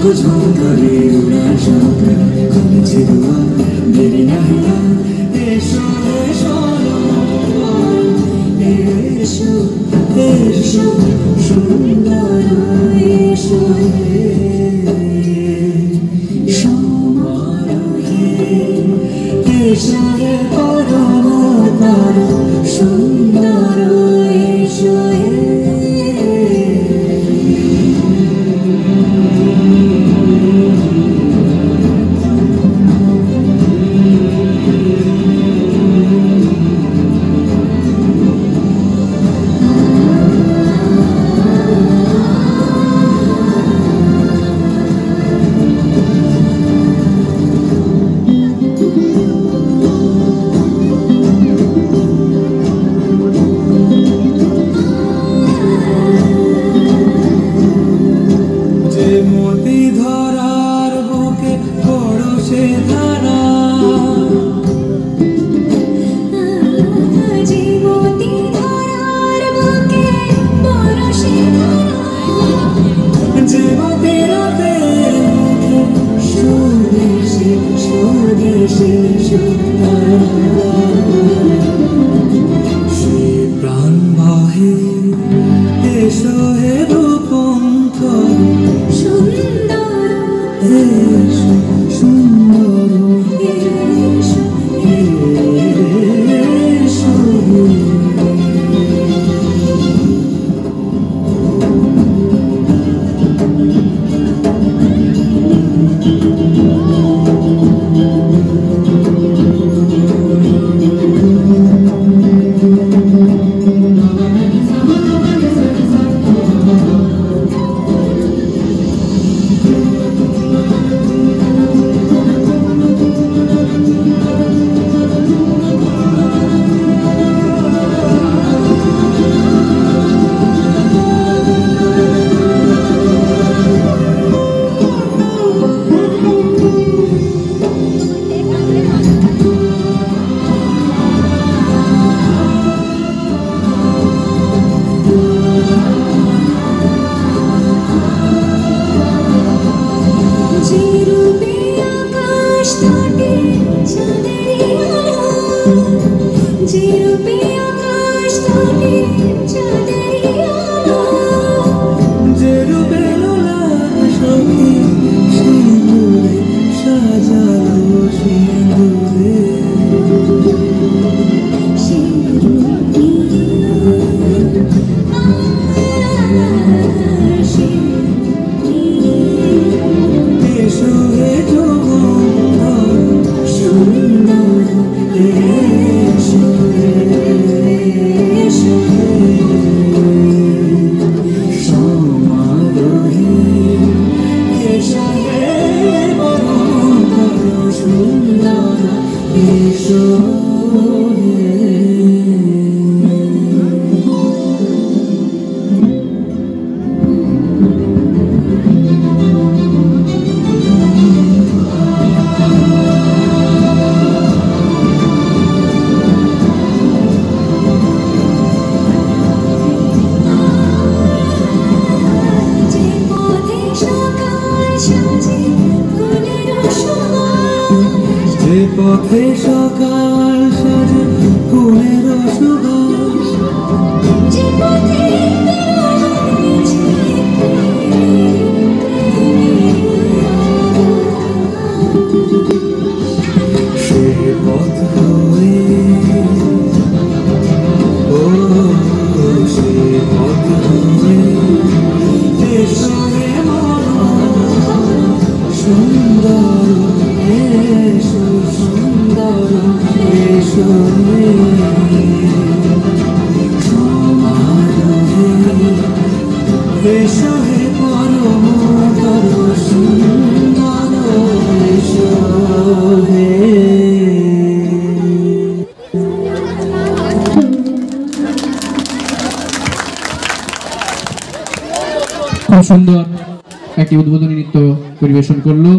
ঝুমকারে উড়ার শঙ্কা কমেছে দুয়ার দেরি নাহি আর এসো এসো এসো এসো সুন্দর এসো সমারোহে এসো রে পরমতর সুন্দর এসো পথে সকাল সাজে ফুলের সুবাস যে পথে সে পথ হয়ে ও সে পথ হয়ে এসো রে সুন্দর এসো সুন্দর এসো এসো হে পরমতর সুন্দর এসো হে। খুব সুন্দর একটি উদ্বোধনী নৃত্য পরিবেশন করলো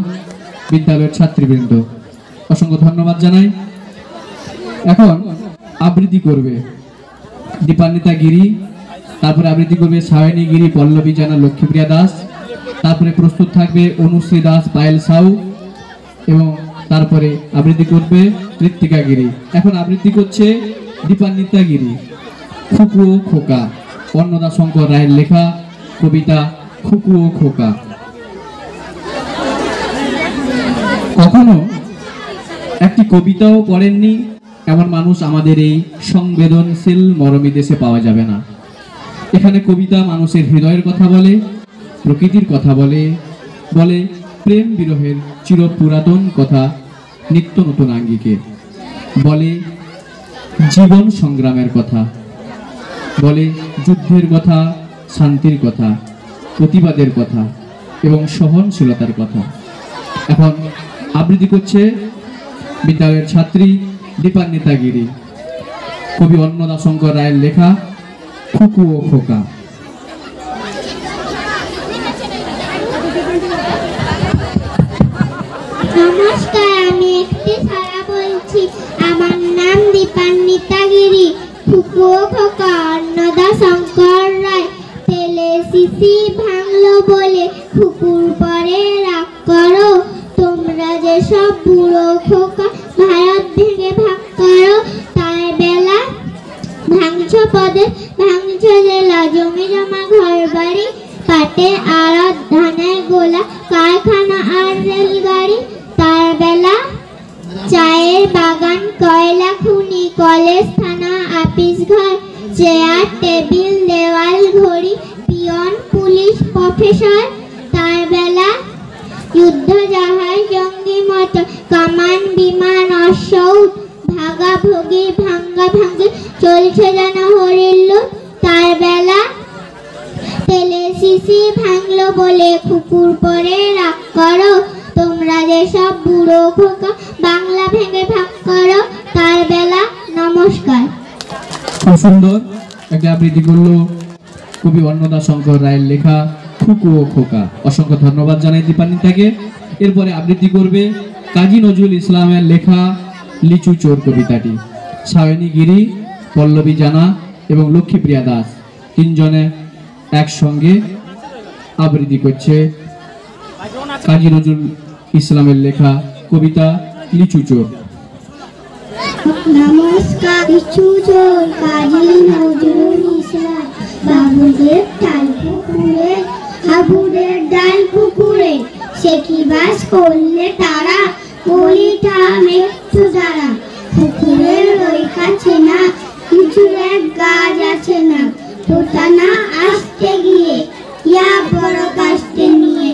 বিদ্যালয়ের ছাত্রীবৃন্দ, অসংখ্য ধন্যবাদ জানাই। এখন আবৃত্তি করবে দীপান্বিতা গিরি, তারপরে আবৃত্তি করবে সায়নী গিরি, পল্লবী জানা, লক্ষ্মীপ্রিয়া দাস, তারপরে প্রস্তুত থাকবে অনুশ্রী দাস, পায়েল সাউ, এবং তারপরে আবৃত্তি করবে ঋত্বিকা গিরি। এখন আবৃত্তি করছে দীপান্বিতা গিরি, খুকু ও খোকা, অন্নদা শঙ্কর রায়ের লেখা কবিতা খুকু ও খোকা। কখনো একটি কবিতাও পড়েননি এমন মানুষ আমাদের এই সংবেদনশীল মরমী দেশে পাওয়া যাবে না। এখানে কবিতা মানুষের হৃদয়ের কথা বলে, প্রকৃতির কথা বলে, বলে প্রেম বিরহের চির পুরাতন কথা নিত্য নতুন আঙ্গিকে, বলে জীবন সংগ্রামের কথা, বলে যুদ্ধের কথা, শান্তির কথা, প্রতিবাদের কথা এবং সহনশীলতার কথা। এখন আবৃত্তি করছে বিদ্যালয়ের ছাত্রী দীপান্বিতা গিরি, কবি অন্নদা শঙ্কর রায়ের লেখা খুকু ও খোকা। নমস্কার, আমি একটি ছাড়া বলছি। আমার নাম দীপান্বিতা গিরি। খুকু ও খোকা, অন্নদা শঙ্কর রায়। তেলে শিশি ভাঙলো বলে খুকুর পরে রাগ করো। তোমরা যে সব বুড়ো খোকা ভারত ভেঙে ভাগ করো। তার বেলা ভাঙছ পদে, ভাঙছ জেলা, জমি জমা ঘর বাড়ি, পাটে আড়ত, ধানের গোলা, কারখানা আর রেলগাড়ি। তার বেলা চায়ের বাগান, কয়লা খনি, কলেজ, থানা, আপিস ঘর, চেয়ার টেবিল, দেওয়াল ঘড়ি, পিয়ন, পুলিশ, প্রফেসর। তার বেলা যুদ্ধ জাহাজ, জঙ্গি মোটর, কামান, বিমান, অশ্বউট, ভাগা ভগি, ভাঙ্গা ভাঙ্গি, চলছে যেন হরিল্লুট। তার বেলা তেলে শিশি ভাঙলো বলে খুকুর পরে রাগ করো। তোমরা যে সব বুড়ো খোকা বাংলা ভেঙে ভাগ করো। তার বেলা। নমস্কার। খুব সুন্দর একটা আবৃত্তি করলো কবি অন্নদা শঙ্কর রায়ের লেখা খুকু ও খোকা। অসংখ্য ধন্যবাদ জানাই দীপান্বিতাকে। এরপরে আবৃত্তি করবে কাজী নজরুল ইসলামের লেখা লিচু চোর কবিতাটি। সায়নী গিরি, পল্লবী জানা এবং লক্ষ্মীপ্রিয়া দাস তিনজনে একসঙ্গে আবৃত্তি করছে কাজী নজরুল ইসলামের লেখা কবিতা লিচু চোর। নমস্কার। লিচু চোর কাজী নজরুল ইসলাম। বাবুদের ডাল পুকুরে, হাবুদের ডাল পুকুরে, সে কি বাস করলে তারা, কলিটা মৃত্যু দ্বারা। পুকুরের ওই কাছে না কিছু এক গাছ আছে না, তোতা না আসতে গিয়ে ইয়া বড় কাস্তে নিয়ে।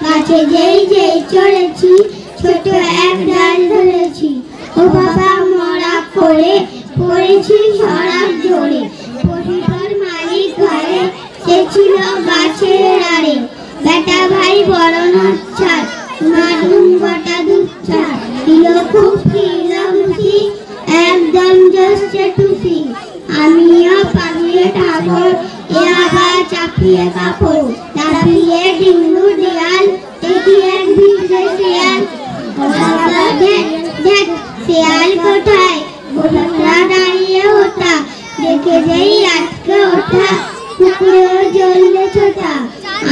গাছে যেই যেই চড়েছি, ছোট এক ডাল ধরেছি। ও বাবা মরা করে পড়েছি সরাব জোরে। পরিবার মালিক ঘরে, সে ছিল গাছের আড়ে। বেটা ভাই বড় নচ্ছার, মাদুম গোটা দুচ্ছার। দিল খুব কিলামুখি, একদম জস্টে টুপি। আমিও পালিয়ে ঠাকুর, এ আবার চাপিয়ে কাপড়। চাপিয়ে ডিঙ্গু দেয়াল, দেখি এক ভিজে শিয়াল। দেখ দেখ শিয়াল কোথায়, গোলকরা দাঁড়িয়ে ওঠা। দেখে যেই আটকে ওঠা, পুকুরেও জ্বললে ছোটা।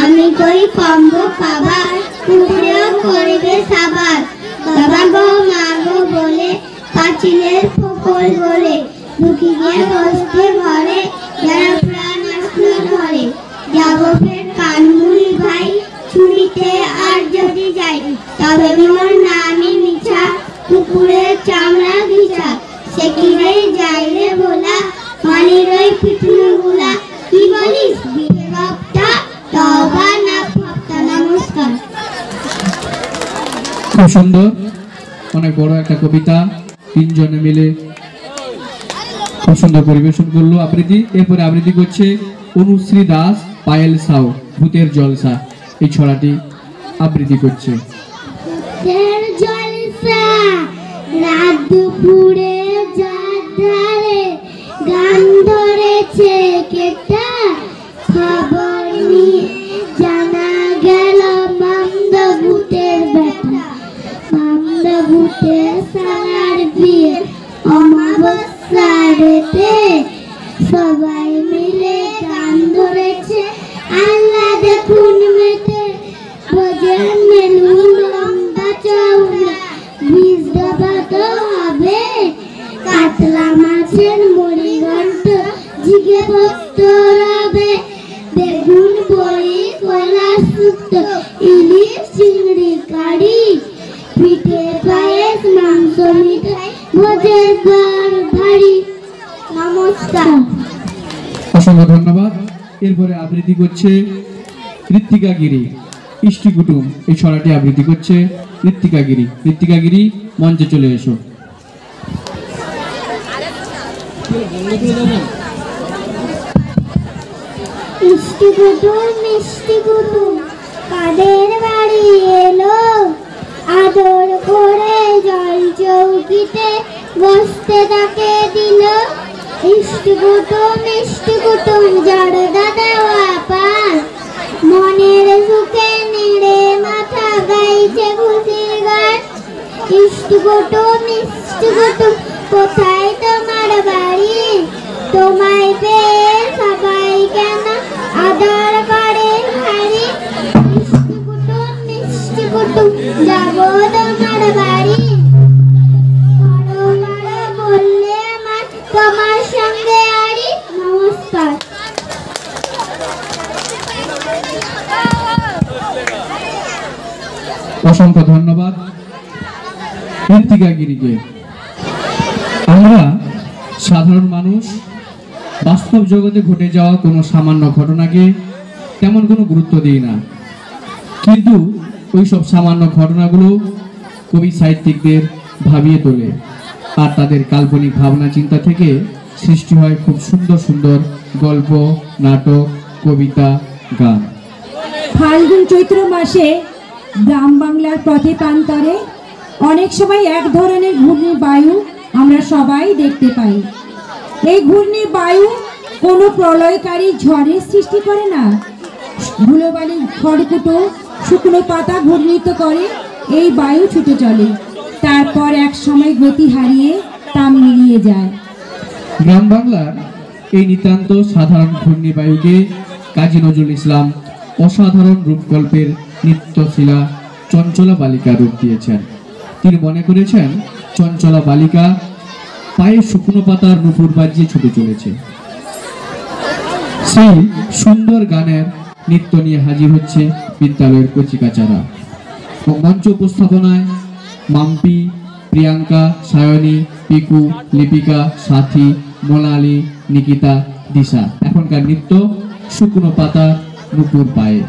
আমি কই কম্বো খাবার, পুকুরেও করবে সাবার। বাবা গো মা গো বলে পাঁচিলের ফোকর বলে, ঢুকি গিয়ে বসতে ঘরে, যারা প্রাণ আসলো ধরে। যাবো ফের কানমুড়ি ভাই, ছুরিতে আর যদি যাই, তবে মোর নামই মিছা, পুকুরের চামড়া ঘিচা। সে কি রে যাই রে বলা, পানির ওই পিঠুনো গুলা। কি বলিস বিয়ে বাপটা, তবা না ফাপটা। নমস্কার। খুব সুন্দর, অনেক বড় একটা কবিতা, তিনজনে মিলে খুব সুন্দর পরিবেশন করলো আবৃত্তি। এরপরে আবৃত্তি করছে অনুশ্রী দাস, পায়েল সাউ, ভূতের জলসা এই ছড়াটি আবৃত্তি করছে। ভূতের জলসা রাত দুপুরে যার ধারে, গান ধরেছে কেটা, খবর নিয়ে জানা গেল মামদ ভূতের বেটা। মামদ ভূতের সালার বিয়ে অমাবস্যা রেতে, সবাই মিলে গান ধরেছে আল্লাহ দেখুন মেতে। আজকে ভক্ত রবে বেগুন বড়ি কলা শুক্তো ইলিশ চিংড়ি কারি পিঠে পায়েস মাংস মিঠাই ভোজের বার ভারী। নমস্কার। অসংখ্য ধন্যবাদ। এরপরে আবৃত্তি করছে ঋত্বিকা গিরি। ইষ্টি কুটুম এই ছড়াটি আবৃত্তি করছে ঋত্বিকা গিরি। ঋত্বিকা গিরি, মঞ্চে চলে এসো। ইষ্টি কুটুম মিষ্টি কুটুম কাদের বাড়ি এলো, আদর করে জল চৌকিতে বসতে তাকে দিল। ইষ্টি কুটুম মিষ্টি কুটুম জড়দা দেওয়া পান, মনের সুখে নেড়ে মাথা গাইছে খুশির গান। ইষ্টি কুটুম মিষ্টি কুটুম কোথায় তোমার বাড়ি, তোমায় পেয়ে সবাই কেন আদর করে ভারী। মিষ্টি কুটুম যাবো তোমার বাড়ি, বড় বড় বললে আমার তোমার সঙ্গে আড়ি। নমস্কার। অসংখ্য ধন্যবাদ ঋত্বিকা গিরিকে। আমরা সাধারণ মানুষ বাস্তব জগতে ঘটে যাওয়া কোনো সামান্য ঘটনাকে তেমন কোনো গুরুত্ব দিই না, কিন্তু ওই সব সামান্য ঘটনাগুলো কবি সাহিত্যিকদের ভাবিয়ে তোলে, আর তাদের কাল্পনিক ভাবনা চিন্তা থেকে সৃষ্টি হয় খুব সুন্দর সুন্দর গল্প, নাটক, কবিতা, গান। ফাল্গুন চৈত্র মাসে গ্রাম বাংলার পথে প্রান্তরে অনেক সময় এক ধরনের ঘূর্ণি বায়ু আমরা সবাই দেখতে পাই। এই ঘূর্ণি বায়ু কোনো প্রলয়কারী ঝড়ের সৃষ্টি করে না, ধুলোবালি খড়কুটো শুকনো পাতা ঘূর্ণিত করে এই বায়ু ছুটে চলে, তারপর এক সময় গতি হারিয়ে তা মিলিয়ে যায়। গ্রাম বাংলার এই নিতান্ত সাধারণ ঘূর্ণিবায়ুকে কাজী নজরুল ইসলাম অসাধারণ রূপকল্পের নিত্যশিলা চঞ্চলা বালিকা রূপ দিয়েছেন। তিনি মনে করেছেন চঞ্চলা বালিকা পায়ে শুকনো পাতার নুপুর বাজিয়ে ছুটে চলেছে। সেই সুন্দর গানের নৃত্য নিয়ে হাজির হচ্ছে বিদ্যালয়ের কচিকাচারা। মঞ্চ উপস্থাপনায় মাম্পি, প্রিয়াঙ্কা, সায়নী, পিকু, লিপিকা, সাথী, মোনালি, নিকিতা, দিশা। এখনকার নৃত্য শুকনো পাতা নুপুর পায়ে।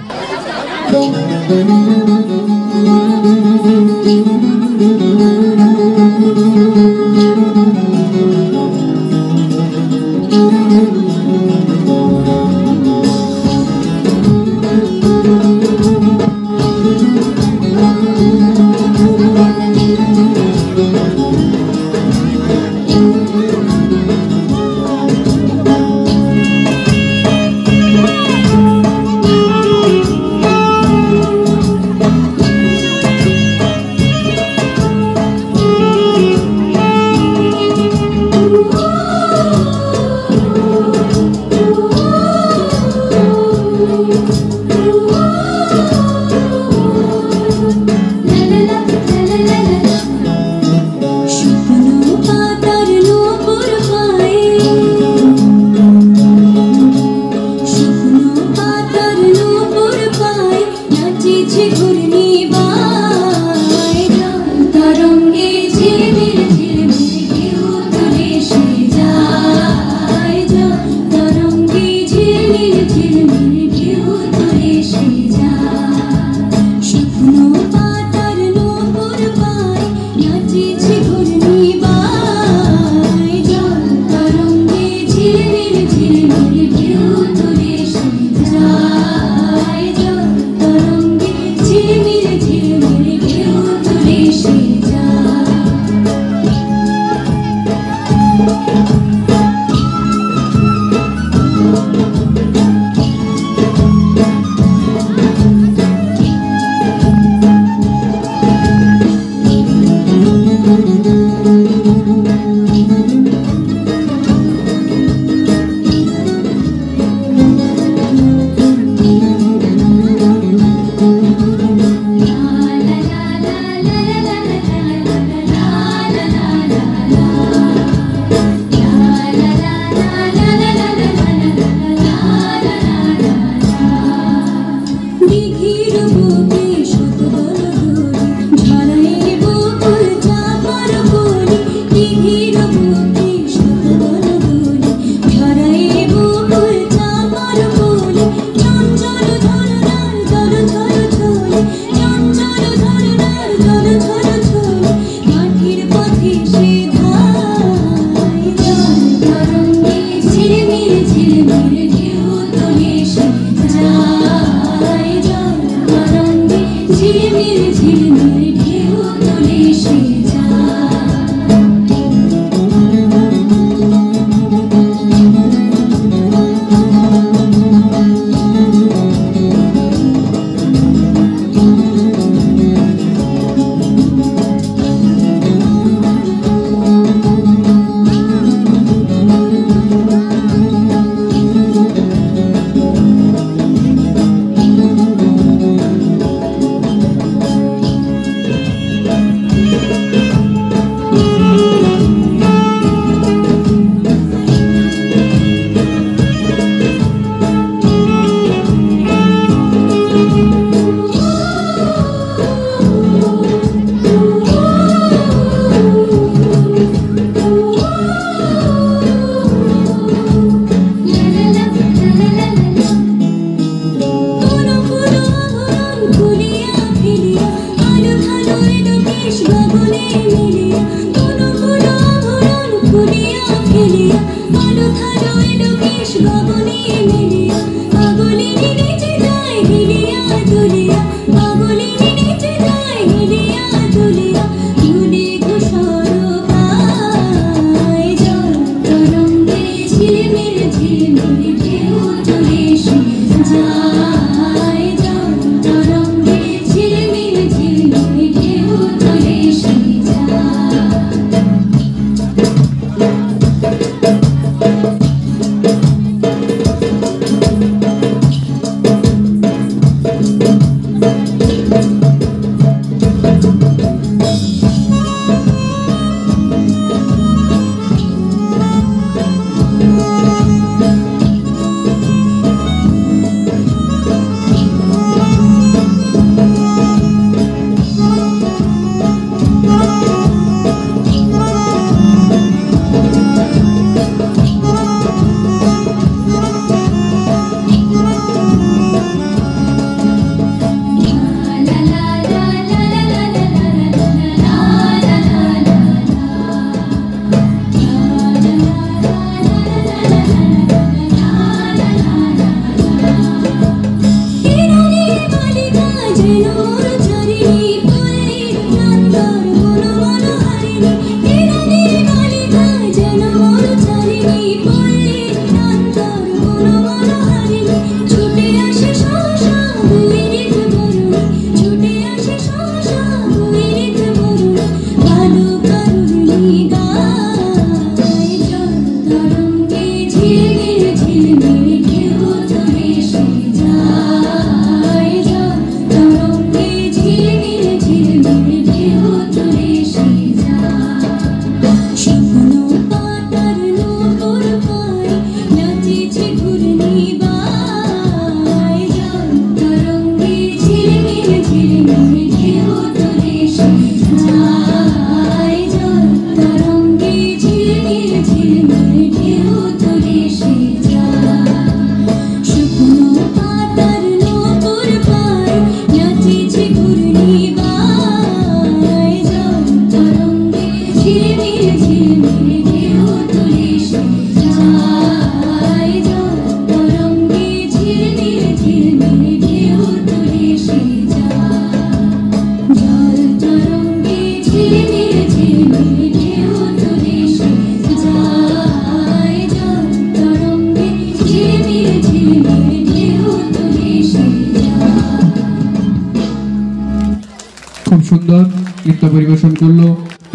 সুন্দর নৃত্য পরিবেশন করলো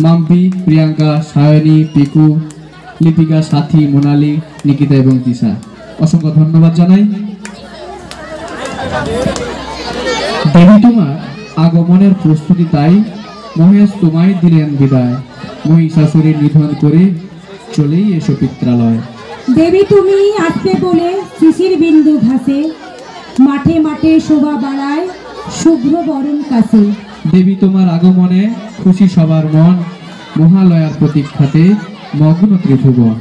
মাম্পি, প্রিয়াঙ্কা, সায়নী, পিকু, লিপিকা, সাথী, মোনালি, নিকিতা এবং তিশা। অসংখ্য ধন্যবাদ জানাই। দেবী তোমার আগমনের প্রস্তুতি তাই, মহেশ তোমায় দিলেন বিদায়, মহিষাসুরের নিধন করে চলেই এসো পিত্রালয়। দেবী তুমি আসবে বলে শিশির বিন্দু ঘাসে, মাঠে মাঠে শোভা বাড়ায় শুভ্র বরণ কাছে। দেবী তোমার আগমনে খুশি সবার মন, মহালয়ার প্রতীক্ষাতে মগ্ন ত্রিভুবন।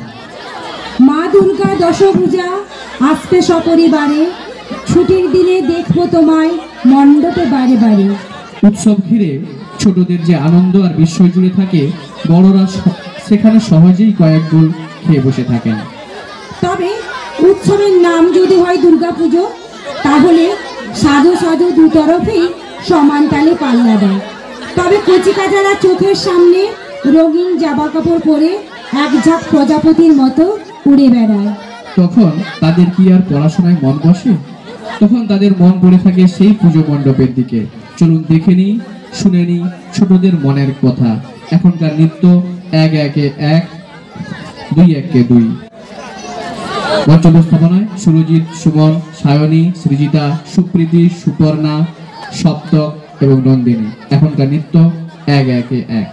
মা দুর্গা দশভূজা আসবে সপরিবারে, ছুটির দিনে দেখবো তোমায় মণ্ডপে বারে বারে। উৎসব ঘিরে ছোটদের যে আনন্দ আর বিস্ময় জুড়ে থাকে, বড়রা সেখানে সহজেই কয়েক গোল খেয়ে বসে থাকেন। তবে উৎসবের নাম যদি হয় দুর্গাপুজো, তাহলে সাজো সাজো দুতরফেই সমান তালে পাল্লা দেয়। তবে কচিকাচারা চোখের সামনে রঙিন জামা কাপড় পরে এক ঝাঁক প্রজাপতির মতো উড়ে বেড়ায়। তখন তাদের কি আর পড়াশোনায় মন বসে? তখন তাদের মন পড়ে থাকে সেই পুজো মণ্ডপের দিকে। চলুন দেখে নিই, শুনে নিই ছোটদের মনের কথা। এখনকার নৃত্য 1 একে 1, 2 একে 2। মঞ্চ উপস্থাপনায় সুরজিৎ, সুমন, সায়নী, সৃজিতা, সুপ্রীতি, সুপর্ণা, সপ্তক এবং নন্দিনী। এখনকার নৃত্য 1 একে 1।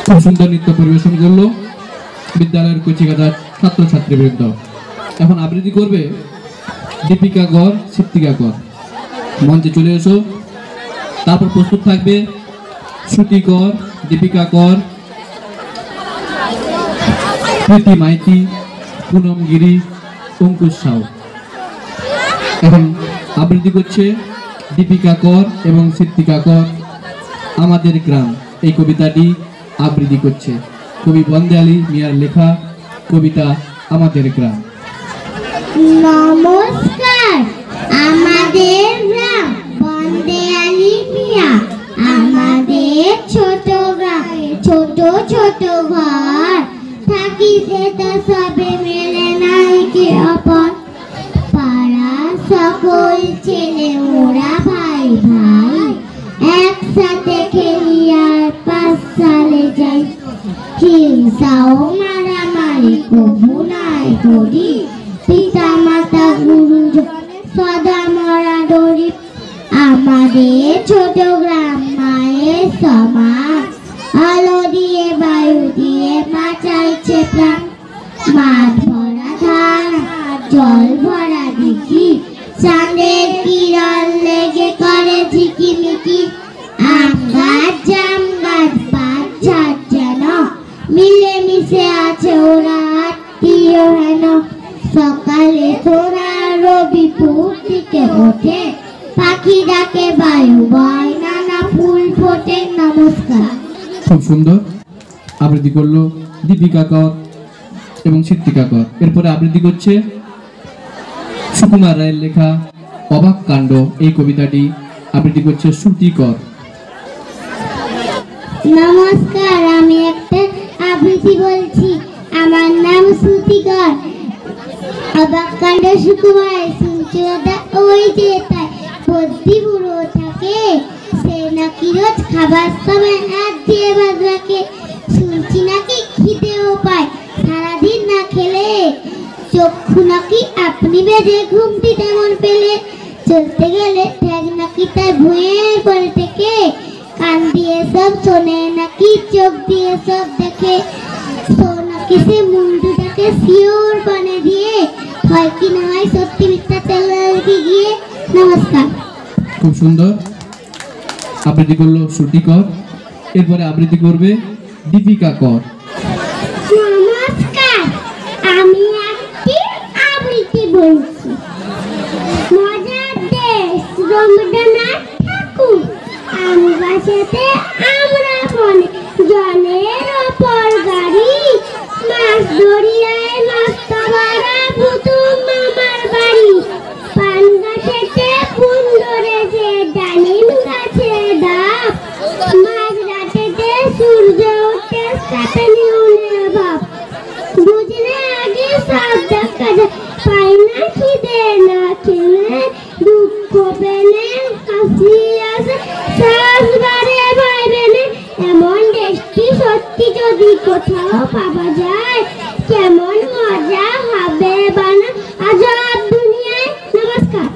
খুব সুন্দর নৃত্য পরিবেশন করলো বিদ্যালয়ের কচিকাচার ছাত্রছাত্রীবৃন্দ। এখন আবৃত্তি করবে দীপিকা কর, সিদ্দিকা কর। মঞ্চে চলে এসো। তারপর প্রস্তুত থাকবে শ্রুতি কর, দীপিকা কর, প্রীতি মাইতি, পুনম গিরি, অঙ্কুশ সাউ। এখন আবৃত্তি করছে দীপিকা কর এবং সিদ্দিকা কর। আমাদের গ্রাম এই কবিতাটি আবৃত্তি করছে কবি বন্দে আলী মিয়ার লেখা কবিতা আমাদের গ্রাম। নমস্কার, আমাদের গ্রাম বন্দে আলী মিয়া ছোট ঘর, থাকিতে তো সবে মেলে নাই কে অপর। পাড়া সকল ছেলে ওরা ভাই ভাই, একসাথে খেলি আর 5 সালে যাই। হিংসাও মারামারি কবু নাই করি, পিতা মাতা গুরুজন সদা মরা দড়ি। আমাদের ছোট গ্রাম মায়ের সমান, আলো দিয়ে বায়ু দিয়ে বাঁচাইছে প্রাণ। মাঠ ভরা ধান জল ভরা দিঘি, চাঁদের কিরণ লেগে করে ঝিকিমিকি। আম গাছ জাম গাছ পাট ঝাড় যেন মিলে মিশে আছে ওরা আত্মীয় হেন। সকালে তোরা রবিপুর দিকে ওঠে, পাখি ডাকে বায়ু বয় নানা ফুল ফোটে। নমস্কার। খুব সুন্দর আবৃত্তি করলো দীপিকা কর এবং সিদ্ধিকা কর। এরপরে আবৃত্তি করছে সুকুমার রায়ের লেখা অবাক কাণ্ড, এই কবিতাটি আবৃত্তি করছে শ্রুতি কর। নমস্কার, আমি একটা আবৃত্তি বলছি। আমার নাম শ্রুতিকর। অবাক কাণ্ড সুকুমার শুনছি ওটা ওই যে তাই বদ্যি বুড়ো থাকে, সে নাকি রোজ খাবার সময় হাত দিয়ে বাদ রাখে। শুনছি নাকি খিদেও পায় সারাদিন না খেলে, চক্ষু নাকি আপনি বেঁধে ঘুমটি তেমন পেলে। চলতে গেলে ঠ্যাং নাকি তার ভুঁয়ের পরে থেকে, কান দিয়ে সব শোনে নাকি চোখ দিয়ে সব দেখে। নাকি সে মুন্ডুটাকে শিওর বানে দিয়ে, হয় কি না হয় সত্যি মিথ্যা তেলালকে গিয়ে। নমস্কার। খুব সুন্দর আবৃত্তি করলো শ্রুতি কর। এরপরে আবৃত্তি করবে দীপিকা কর। নমস্কার, আমি একটি আবৃত্তি বলছি। মজার দেশ রবীন্দ্রনাথ ঠাকুর। আম গাছেতে আমরা বনে, জলের ওপর গাড়ি, মাছ দরিয়ায় মাস্তা ভরা পুতুল মামার বাড়ি। পান গাছেতে ফুল ধরেছে, ডালিম গাছে ডাব, মাঝ রাতেতে সূর্য উঠে কাঁপানি উড়ে ভাব। বুঝলে আগে সব দেখা যায়, পাই না খিদে না খেলে, দুঃখ পেলে হাসি আসে, শ্বাস বাড়ে ভয় পেলে। এমন দেশটি সত্যি যদি কোথাও পাওয়া যায়, কেমন মজা হবে বানা আজাদ দুনিয়ায়। নমস্কার।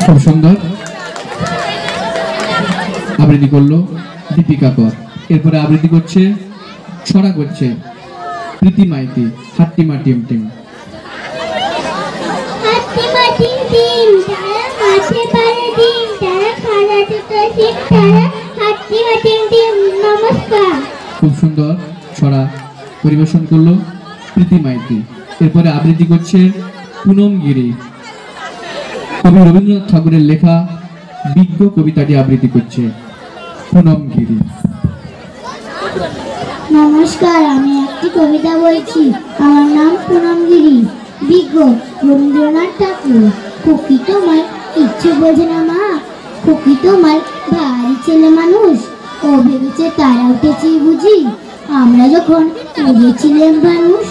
খুব সুন্দর আবৃত্তি করলো দীপিকা কর। এরপরে আবৃত্তি করছে ছড়া করছে প্রীতি মাইতি, হাট্টিমা টিম টিম। হাট্টিমা টিম টিম, তারা মাঠে পারে ডিম, তারা খাড়াতে তো শিব, তারা হাট্টিমা টিম টিম। নমস্কার। খুব সুন্দর ছড়া পরিবেশন করলো প্রীতি মাইতি। এরপরে আবৃত্তি করছে পুনম গিরি। কবি রবীন্দ্রনাথ ঠাকুরের লেখা বিজ্ঞ কবিতাটি আবৃত্তি করছে পুনম গিরি। নমস্কার, আমি একটি কবিতা বলছি। আমার নাম পুনমগিরি। বিজ্ঞ রবীন্দ্রনাথ ঠাকুর। খুকি তোমার ইচ্ছে বোঝে না মা, খুকি তোমার ভারী ছেলে মানুষ। ও ভেবেছে তারা উঠেছি বুঝি, আমরা যখন উড়েছিলেন মানুষ।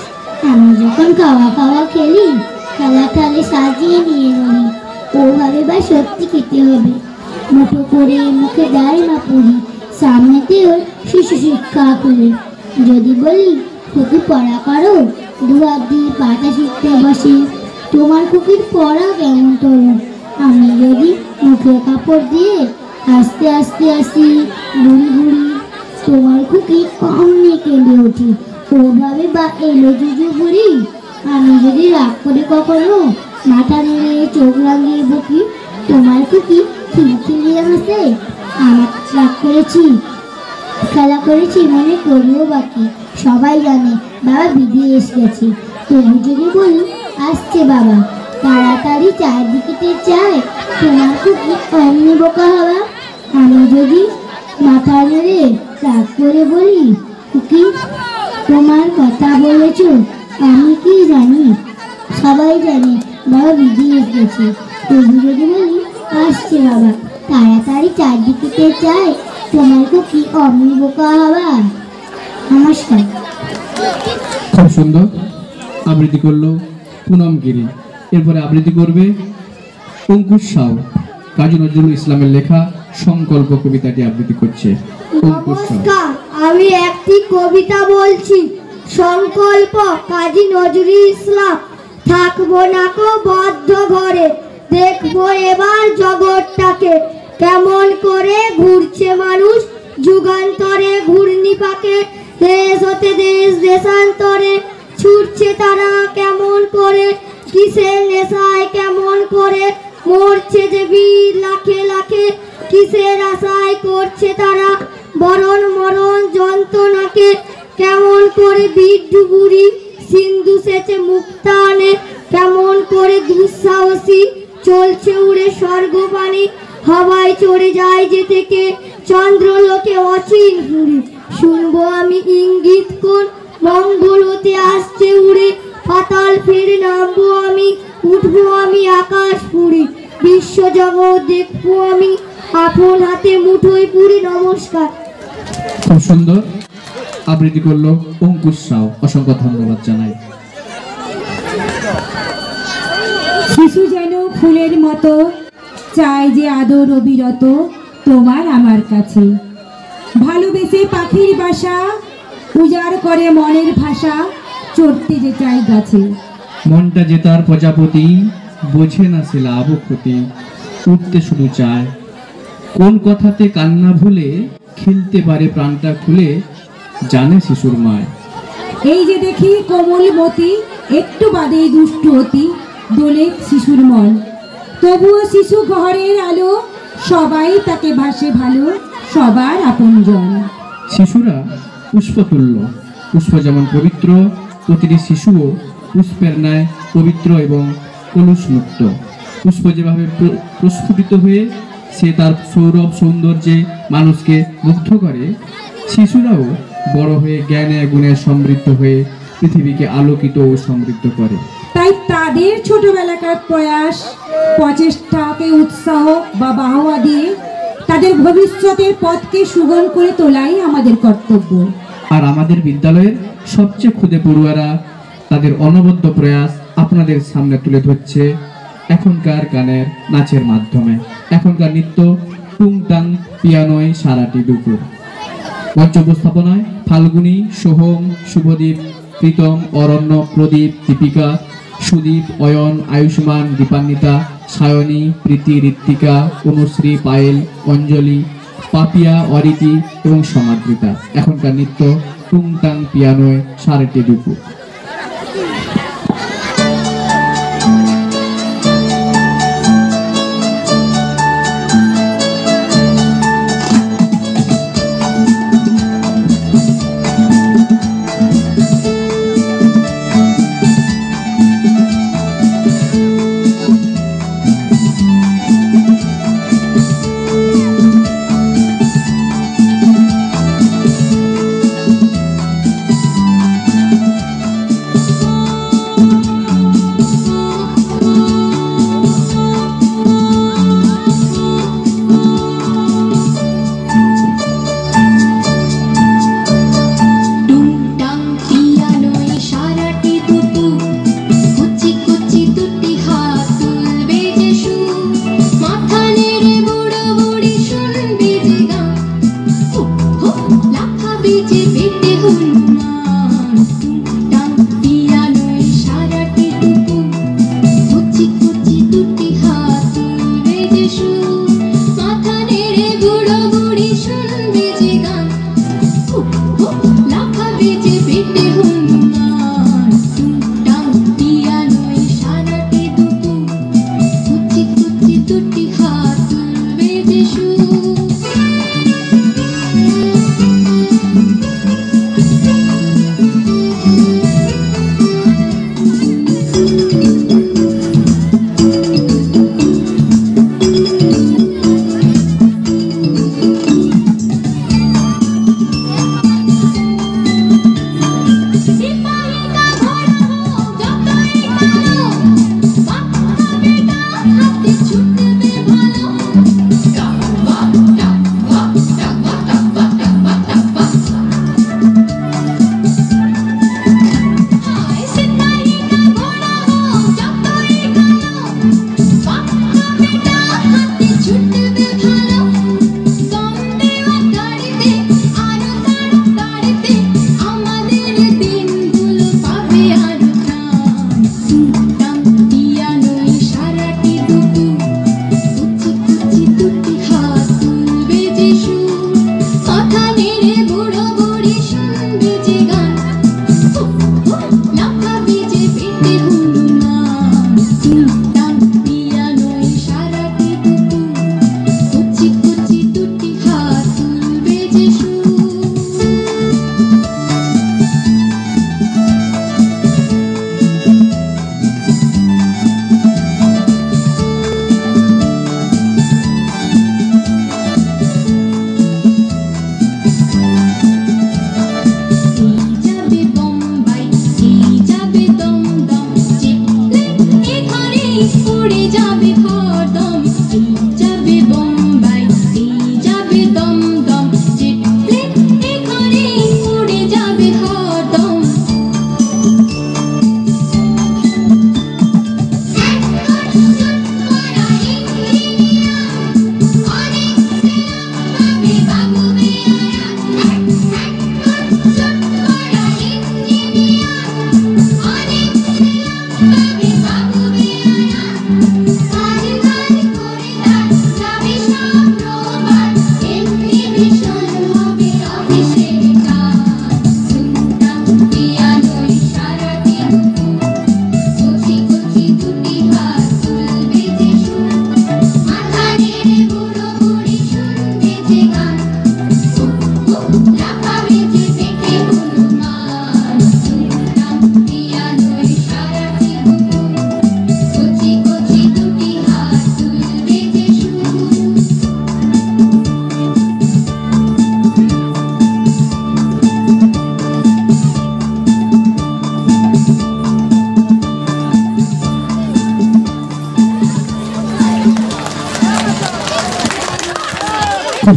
আমি যখন খাওয়া খাওয়া খেলি, খেলা থালে সাজিয়ে নিয়ে নড়ি। ও ভাবে বা সত্যি খেতে হবে, মুঠো করে মুখে দেয় না পুরি। সামনেতে ওর শিশু শিক্ষা খুলে। যদি বলি খুকি পড়া করো, দুহাত দিয়ে পাতা শিখতে বসে। তোমার খুকির পড়া কেমন তোলো, আমি যদি মুখে কাপড় দিয়ে আস্তে আস্তে আসি ঘুরি ঘুরি। তোমার খুকি অমনি কেঁদে উঠি, ওভাবে বা এলো জুজু ঘুরি। আমি যদি রাগ করে কখনো মাথা নেড়ে চোখ লাগিয়ে বকি, তোমার খুকি খিলখিলিয়ে হাসে। আমার রাগ করেছি, খেলা করেছি মনে করিও বাকি। সবাই জানে বাবা বিদেশ গেছে, তবু যদি বলি আসছে বাবা, তাড়াতাড়ি চারদিকে চায়। তোমার খুকি অমনি বোকা হওয়া। আমি যদি মাথা নেড়ে রাগ করে বলি, খুকি তোমার কথা বলেছ, আমি কি জানি? সবাই জানে বাবা বিদেশ গেছে, তবু যদি বলি আসছে বাবা, তাড়াতাড়ি চারদিকে চায়। তোমার খুকি অমনি বোকা হওয়া। নমস্কার। খুব সুন্দর আবৃত্তি করলো পুনম গিরি। এরপরে আবৃত্তি করবে অঙ্কুশ সাউ। কাজী নজরুল ইসলামের লেখা সংকল্প কবিতাটি আবৃত্তি করছে অঙ্কুশ সাউ। নমস্কার, আমি একটি কবিতা বলছি। সংকল্প কাজী নজরুল ইসলাম। থাকবো না কো বদ্ধ ঘরে, দেখবো এবার জগৎটাকে, কেমন করে ঘুরছে মানুষ যুগান্তরে ঘূর্ণি পাকে। দেশ হতে দেশ দেশান্তরে ছুটছে তারা কেমন করে, কিসের নেশায় কেমন করে মরছে যে বীর লাখে লাখে। কিসের আশায় করছে তারা বরণ মরণ যন্ত্রণাকে, কেমন করে বিদ্যু বুড়ি সিন্ধু সেচে মুক্তানে, কেমন করে দুঃসাহসী চলছে উড়ে স্বর্গবাণী। হাওয়ায় চড়ে যায় যে থেকে চন্দ্রলোকে অচিন ঘুরে, শুনবো আমি ইঙ্গিত কোন মঙ্গল হতে আসছে উড়ে। পাতাল ফের নামবো আমি, উঠবো আমি আকাশ পুরি, বিশ্ব জগৎ দেখবো আমি আপন হাতে মুঠোয় পুরি। নমস্কার। খুব সুন্দর আবৃত্তি করলো অঙ্কুশ সাউ। অসংখ্য ধন্যবাদ জানাই। শিশু যেন ফুলের মতো চাই যে আদর অবিরত তোমার আমার কাছে। ভালোবেসে পাখির বাসা উজাড় করে মনের ভাষা, চড়তে যে চাই গাছে। মনটা যে তার প্রজাপতি, বোঝে না সে লাভ ও ক্ষতি, উঠতে শুধু চায়। কোন কথাতে কান্না ভুলে খেলতে পারে প্রাণটা খুলে, জানে শিশুর মায়। এই যে দেখি কোমলমতি একটু বাদেই দুষ্টু অতি, দোলে শিশুর মন। তবুও শিশু ঘরের আলো, সবাই তাকে ভাসে ভালো, সবার আপনজন। শিশুরা পুষ্পতুল্য। পুষ্প যেমন পবিত্র, প্রতিটি শিশুও পুষ্পের ন্যায় পবিত্র এবং কলুষ মুক্ত। পুষ্প যেভাবে প্রস্ফুটিত হয়ে সে তার সৌরভ সৌন্দর্যে মানুষকে মুগ্ধ করে, শিশুরাও বড় হয়ে জ্ঞানে গুণে সমৃদ্ধ হয়ে পৃথিবীকে আলোকিত ও সমৃদ্ধ করে। তাই তাদের ছোটবেলাকার প্রয়াস প্রচেষ্টাকে উৎসাহ বা বাহবা দিয়ে তাদের ভবিষ্যতের পথকে সুগম করে তোলাই আমাদের কর্তব্য। আর আমাদের বিদ্যালয়ের সবচেয়ে ক্ষুদে পড়ুয়ারা তাদের অনবদ্য প্রয়াস আপনাদের সামনে তুলে ধরছে এখনকার গানের নাচের মাধ্যমে। এখনকার নৃত্য টুংটাং পিয়ানোয় সারাটি দুপুর। মঞ্চ উপস্থাপনায় ফাল্গুনী, সোহম, শুভদীপ, প্রীতম, অরণ্য, প্রদীপ, দীপিকা, সুদীপ, অয়ন, আয়ুষ্মান, দীপান্বিতা, সায়নী, প্রীতি, ঋত্বিকা, অনুশ্রী, পায়েল, অঞ্জলি, পাপিয়া, অরিতি এবং সমাদৃতা। এখনকার নৃত্য টুংটাং পিয়ানোয় সারাটি দুপুর।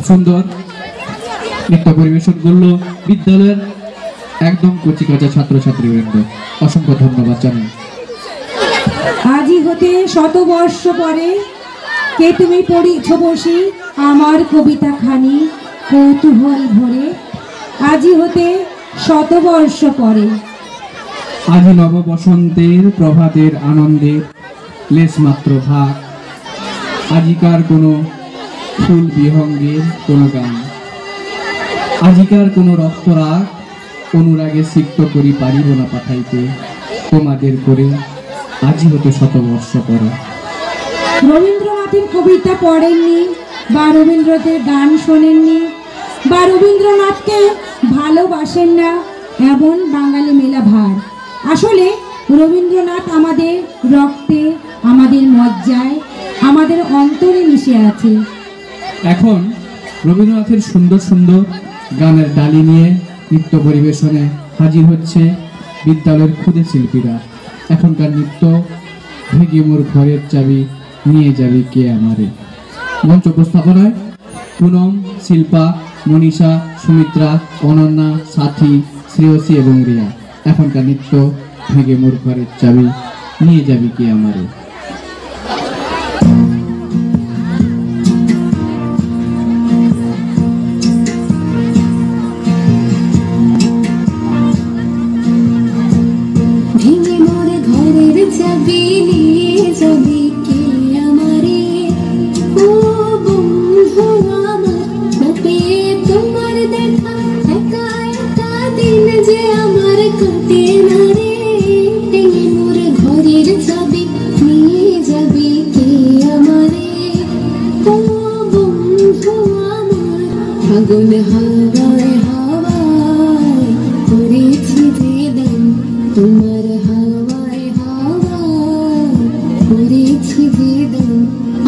সুন্দর নৃত্য পরিবেশন করলো বিদ্যালয়ের একদম কচি কাঁচা ছাত্রছাত্রীবৃন্দ। অসংখ্য ধন্যবাদ জানাই। আজি হতে শতবর্ষ পরে কে তুমি পড়িছ বসি আমার কবিতা খানি কৌতূহল ভরে। আজি হতে শতবর্ষ পরে। আজি নব বসন্তের প্রভাতের আনন্দের লেশ মাত্র ভাগ। আজিকার কোনো ফুল বিহঙ্গের কোনো গান। আজিকার কোনো রক্তরাগ অনুরাগে সিক্ত করি পারিব না পাঠাইতে তোমাদের করে আজি হতে শতবর্ষ পরে। রবীন্দ্রনাথের কবিতা পড়েননি বা রবীন্দ্রনাথের গান শোনেননি বা রবীন্দ্রনাথকে ভালোবাসেন না এমন বাঙালি মেলা ভার। আসলে রবীন্দ্রনাথ আমাদের রক্তে, আমাদের মজ্জায়, আমাদের অন্তরে মিশে আছে। এখন রবীন্দ্রনাথের সুন্দর সুন্দর গানের ডালি নিয়ে নৃত্য পরিবেশনে হাজির হচ্ছে বিদ্যালয়ের ক্ষুদে শিল্পীরা। এখনকার নৃত্য ভেগে মোর ঘরের চাবি নিয়ে যাবি কে আমারে। মঞ্চ উপস্থাপনায় পুনম, শিল্পা, মনীষা, সুমিত্রা, অনন্যা, সাথী, শ্রেয়সী এবং রিয়া। এখনকার নৃত্য ভেগে মোর ঘরের চাবি নিয়ে যাবি কে আমারে। ভেঙে মোর ঘরের চাবি নিয়ে যাবি কে আমারে। ও বন্ধু আমার না পেয়ে তোমার দেখা একা একা দিন যে আমার কাটে না রে। ভেঙে মোর ঘরের চাবি নিয়ে যাবি কে আমারে। ও বন্ধু আমার ফাগুন হাওয়ায় হাওয়ায় করেছি যে দান তোমার হাওয়ায় হাওয়ায় করেছি যে দান।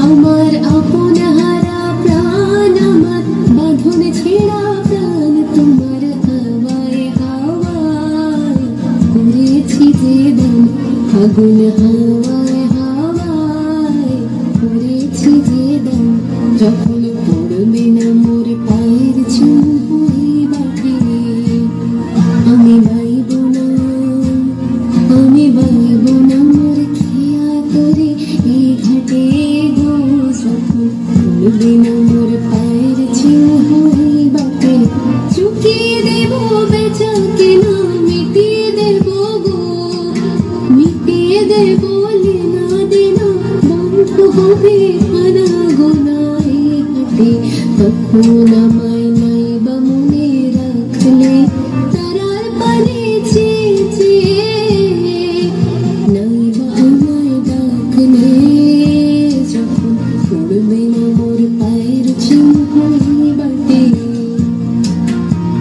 আমার আপন হারা প্রাণ আমার বাঁধন ছেঁড়া প্রাণ তোমার হাওয়ায় হাওয়ায় করেছি যে দান। ফাগুন হাওয়ায় হাওয়ায় করেছি যে দান। যখন পড়বে না মোর পায়ের চুল বাকি আমি বাইব না, আমি বাইব না মোর খেয়া করে এই ঘাটে গো। যখন পড়বে না মোর পায়ের চিহ্ন বাটে চুকিয়ে দেব বেচা কেনা মিটিয়ে দেব গো। মিটিয়ে দেব লেনা দেনা বন্ধ হবে আনা গোনা এই ঘাটে। তখন আমায় নাই বা মনে রাখলে তারার পানে চেয়ে চেয়ে নাই বা আমায় ডাকলে। যখন পড়বে না মোর পায়ের চিহ্ন বাটে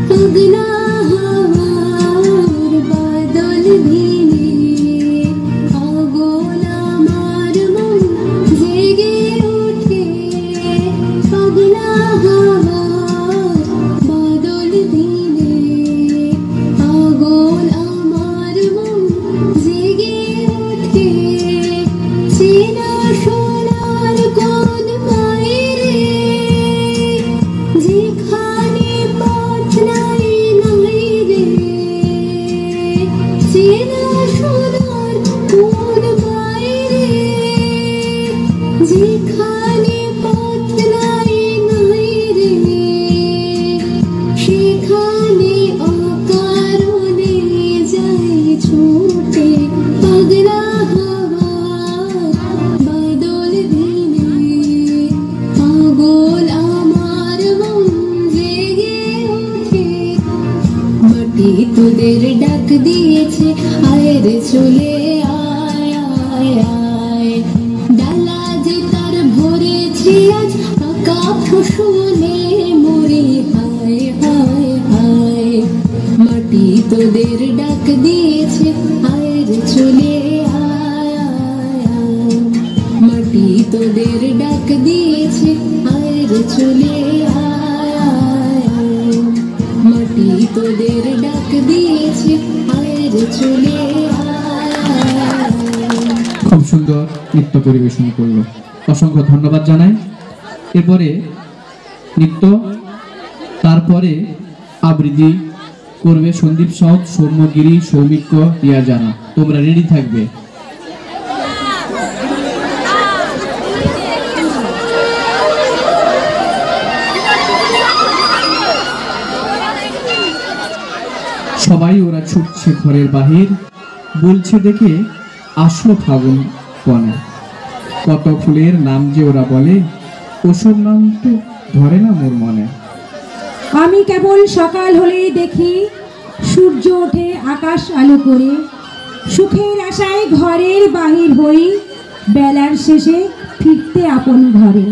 পাগলা হাওয়ার বাদল ভিড়ে পাগল আমার মন জেগে ওঠে। পাগলা হাওয়ার বাদল ভিড়ে পাগল আমার মন জেগে ওঠে। চেনা সোনার কোন মায়েরে যেখানে পথ নাই নাই রে। চেনা সোনার কোন মায়েরে যেখানে পথ নাই নাই রে। সেখানে অকারণে যাই ছুটে পাগলা হাওয়া বাদল দিনে পাগল আমার মন জেগে ওঠে। মাটি তোদের ডাক দিয়েছে আয় রে চলে আয় আয় আয়। ডালা যে তার ভরেছে আজ পাকা ফসলে মরে হায় হায় হায়। মাটি তোদের ডাক দিয়েছে আয় রে চলে আয় আয় আয়। মাটি তোদের ডাক দিয়েছে আয় রে চলে আয় আয় আয়। মাটি তোদের ডাক দিয়েছে আয় রে চলে আয় আয় আয়। খুব সুন্দর নৃত্য পরিবেশন করলো। অসংখ্য ধন্যবাদ জানাই। এরপরে নৃত্য। তারপরে আবৃত্তি করবে সন্দীপ সাউথ, সৌম্যগিরি, সৌমিক্য, রিয়া জানা। তোমরা রেডি থাকবে। সবাই ওরা ছুটছে ঘরের বাহির, বলছে দেখে আসলো ফাগুন বনে। কত ফুলের নাম যে ওরা বলে, ওসব নাম তো ধরে না মোর মনে। আমি কেবল সকাল হলেই দেখি সূর্য ওঠে আকাশ আলো করে, সুখের আশায় ঘরের বাহির হই, বেলার শেষে ফিরতে আপন ঘরে।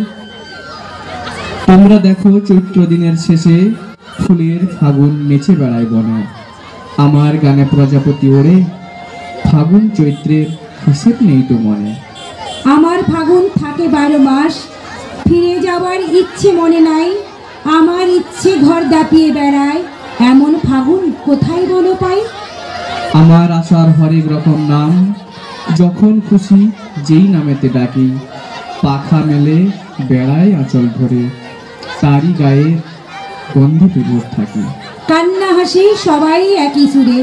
তোমরা দেখো চৈত্র দিনের শেষে ফুলের ফাগুন নেচে বেড়ায় বনে। আমার গানে প্রজাপতি ওড়ে, ফাগুন চৈত্রের হিসেব নেই তো মনে। আমার ফাগুন থাকে 12 মাস, ফিরে যাওয়ার ইচ্ছে মনে নাই। আমার ইচ্ছে ঘর দাপিয়ে বেড়ায়, এমন ফাগুন কোথায় বলো পাই। আমার আশার হরেক রকম নাম, যখন খুশি যেই নামেতে ডাকি। পাখা মেলে বেড়ায় আঁচল ধরে, তারই গায়ে গন্ধে দূর থাকি। কান্না হাসি সবাই একই সুরে,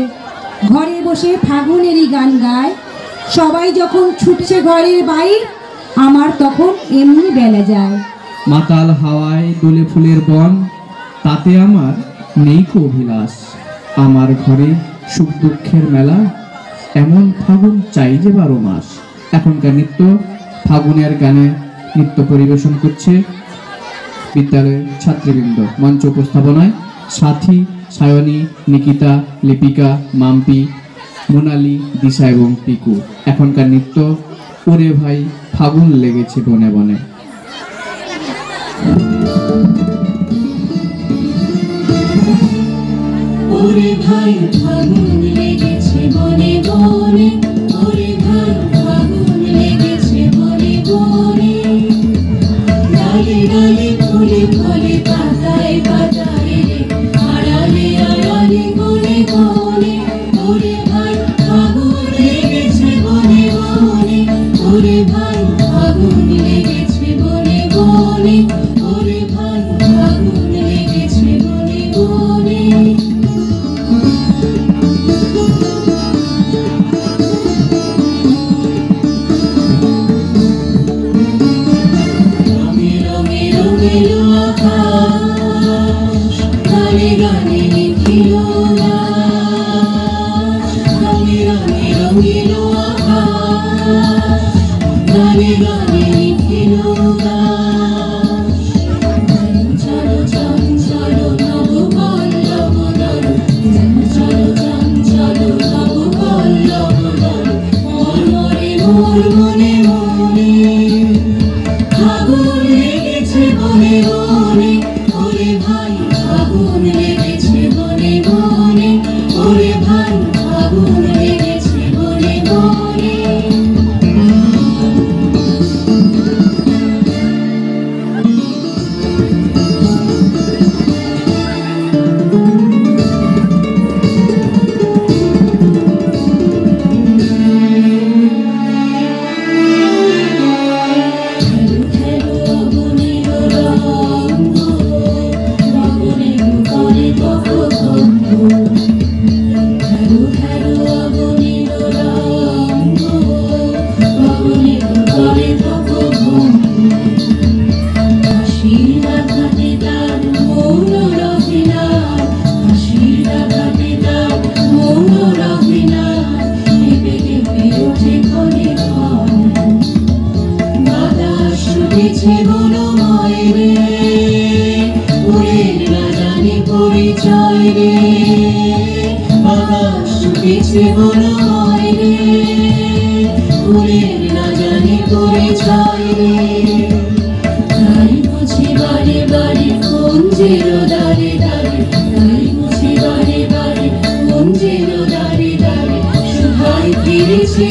ঘরে বসে ফাগুনেরই গান গায়। সবাই যখন ছুটছে ঘরের বাইর, আমার তখন এমনি বেলা যায়। মাতাল হাওয়ায় দোলে ফুলের বন, তাতে আমার নেই কো অভিলাষ। আমার ঘরে সুখ দুঃখের মেলা, এমন ফাগুন চাই যে 12 মাস। এখনকার নৃত্য ফাগুনের গানে নৃত্য পরিবেশন করছে বিদ্যালয়ের ছাত্রবৃন্দ। মঞ্চ উপস্থাপনায় সাথী, সায়নী, নিকিতা, লিপিকা, মাম্পি, মোনালি, দিশা এবং পিকু। এখনকার নৃত্য ওরে ভাই ফাগুন লেগেছে বনে বনে। ওরে ভাই ফাগুন লেগেছে বনে বনে, ওরে ভাই ফাগুন লেগেছে বনে বনে। ডালে ডালে ফুলে ফলে পাতায় পাতায়, আড়ালে আড়ালে কোণে কোণে। ওরে ভাই ফাগুন লেগেছে বনে বনে, ওরে ভাই ফাগুন লেগেছে বনে বনে, ওরে ভাই ফাগুন লেগেছে বনে বনে। রঙিলো আকাশ, গানে গানে নিখিল লাশ। রঙিলো আকাশ, গানে গানে নিখিল লাশ। চঞ্চল চঞ্চল নব পল্লব দল, চঞ্চল চঞ্চল নব পল্লব দল। মোর মনে মোর মনে মনে ফাগুন লেগেছে বনে বনে, ওরে ভাই ফাগুন লেগেছে বনে বনে, ওরে ভাই ফাগুন লেগেছে বনে বনে।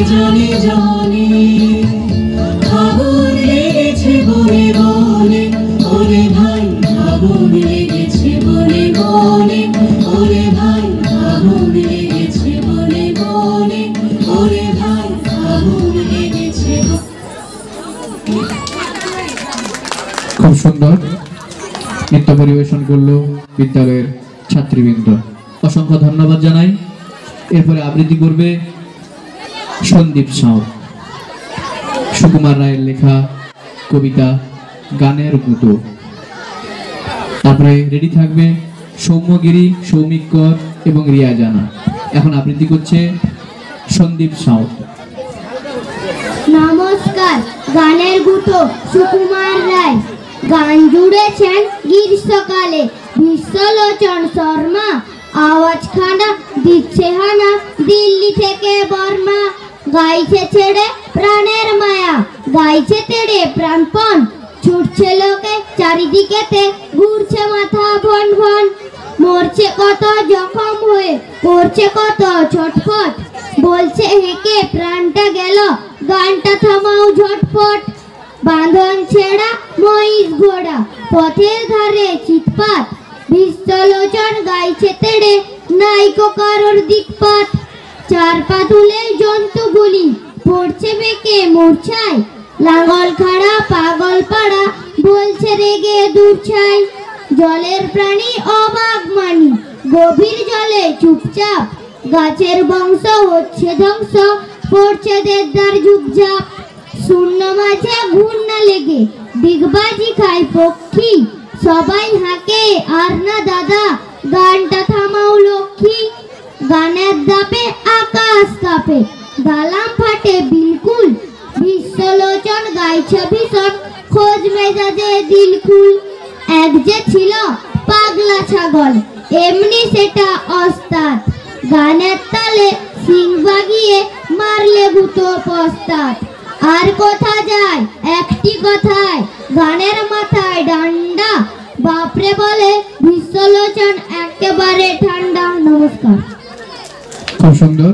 জানে জানে ফাগুন লেগেছে বনে বনে, ওরে ভাই ফাগুন লেগেছে বনে বনে, ওরে ভাই ফাগুন লেগেছে বনে বনে, ওরে ভাই ফাগুন লেগেছে। খুব সুন্দর। নৃত্য পরিবেশন করলো বিদ্যালয়ের ছাত্রীবৃন্দ। অসংখ্য ধন্যবাদ জানাই। এরপরে আবৃত্তি করবে সন্দীপ সাউ, সুকুমার রায়ের লেখা কবিতা গানের গুতো। তারপরে রেডি থাকবে সৌম্যগিরি, সৌমিক কর এবং রিয়া জানা। এখন আবৃত্তি করছে সন্দীপ সাউ। নমস্কার, গানের গুতো সুকুমার রায়। গান জুড়েছেন গ্রীষ্মকালে বিশ্বলোচন শর্মা। আওয়াজখানা দিচ্ছে হানা দিল্লি থেকে বর্মা। গাইছে ছেড়ে প্রাণের মায়া, গাইছে তেড়ে প্রাণপণ। ছুটছে লোকে চারিদিকেতে, ঘুরছে মাথা ভন ভন। মরছে কত জখম হয়ে, করছে কত ছটফট। বলছে হেঁকে প্রাণটা গেল, গানটা থামাও ঝটপট। বাঁধন ছেড়া মহিষ ঘোড়া, পথের ধারে চিৎপাত। বিশ্বলোচন গাইছে তেড়ে, নাইকো কারোর দিকপাত। চার পা তুলে জন্তুগুলি পড়ছে বেঁকে মূর্ছায়। লাঙ্গল খাড়া পাগল পাড়া, বলছে রেগে দূরছাই। জলের প্রাণী অবাক মানি, গভীর জলে চুপচাপ। গাছের বংশ হচ্ছে ধ্বংস, পড়ছে দেবদার ঝুপঝাপ। শূন্য মাঝে ঘূর্ণা লেগে ডিগবাজি খায় পক্ষী। সবাই হাঁকে আর না দাদা, গানটা থামাও লক্ষ্মী। গানের দাপে আকাশ কাঁপে, দালাম ফাটে বিলকুল। বিশ্বলোচন গাইছে ভীষণ, খোঁজ মেজাজে দিলকুল। এক যে ছিল পাগলা ছাগল, এমনি সেটা ওস্তাদ। গানের তালে সিং বাগিয়ে মারলে ভূতো পস্তাদ। আর কোথা যায় একটি কথায়, গানের মাথায় ডান্ডা। বাপরে বলে বিশ্বলোচন একেবারে ঠান্ডা। নমস্কার। খুব সুন্দর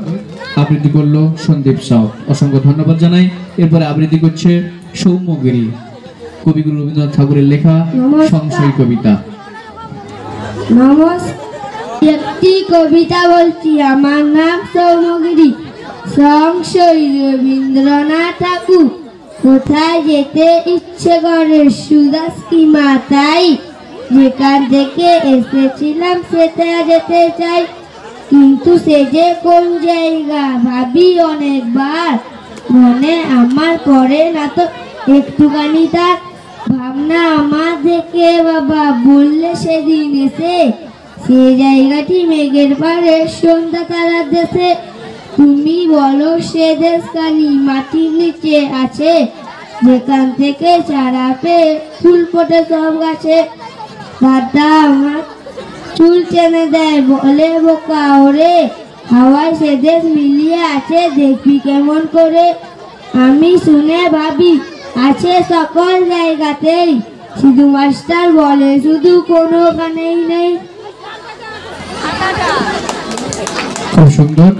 আবৃত্তি করলো সন্দীপ সাউ, অসংখ্য ধন্যবাদ জানাই। এরপরে আবৃত্তি করছে সৌম্যগিরি, কবিগুরু রবীন্দ্রনাথ ঠাকুরের লেখা সংশয় কবিতা। একটি কবিতা বলছি, আমার নাম সৌম্যগিরি। সংশয় রবীন্দ্রনাথ ঠাকুর। কোথায় যেতে ইচ্ছে করে সুদাস কি মাথায়। যেখান থেকে এসেছিলাম সেটা যেতে চাই, কিন্তু সে যে কোন জায়গা ভাবি অনেকবার। মনে আমার পড়ে না তো একটুখানি তার ভাবনা। আমার দেখে বাবা বললে সেদিন এসে, সে জায়গাটি মেঘের পাড়ে সন্ধ্যা তারার দেশে। তুমি বলো সে দেশ কালি মাটির নিচে আছে, যেখান থেকে চারা পেয়ে ফুল ফোটে সব গাছে। দাদা আমার চুল টেনে দেয়, বলে বোকা ওরে, হাওয়ায় সে দেশ মিলিয়ে আছে, দেখবি কেমন করে। আমি শুনে ভাবি আছে সকল জায়গাতেই, শুধু মাস্টার বলে শুধু কোনোখানেই নেই। খুব সুন্দর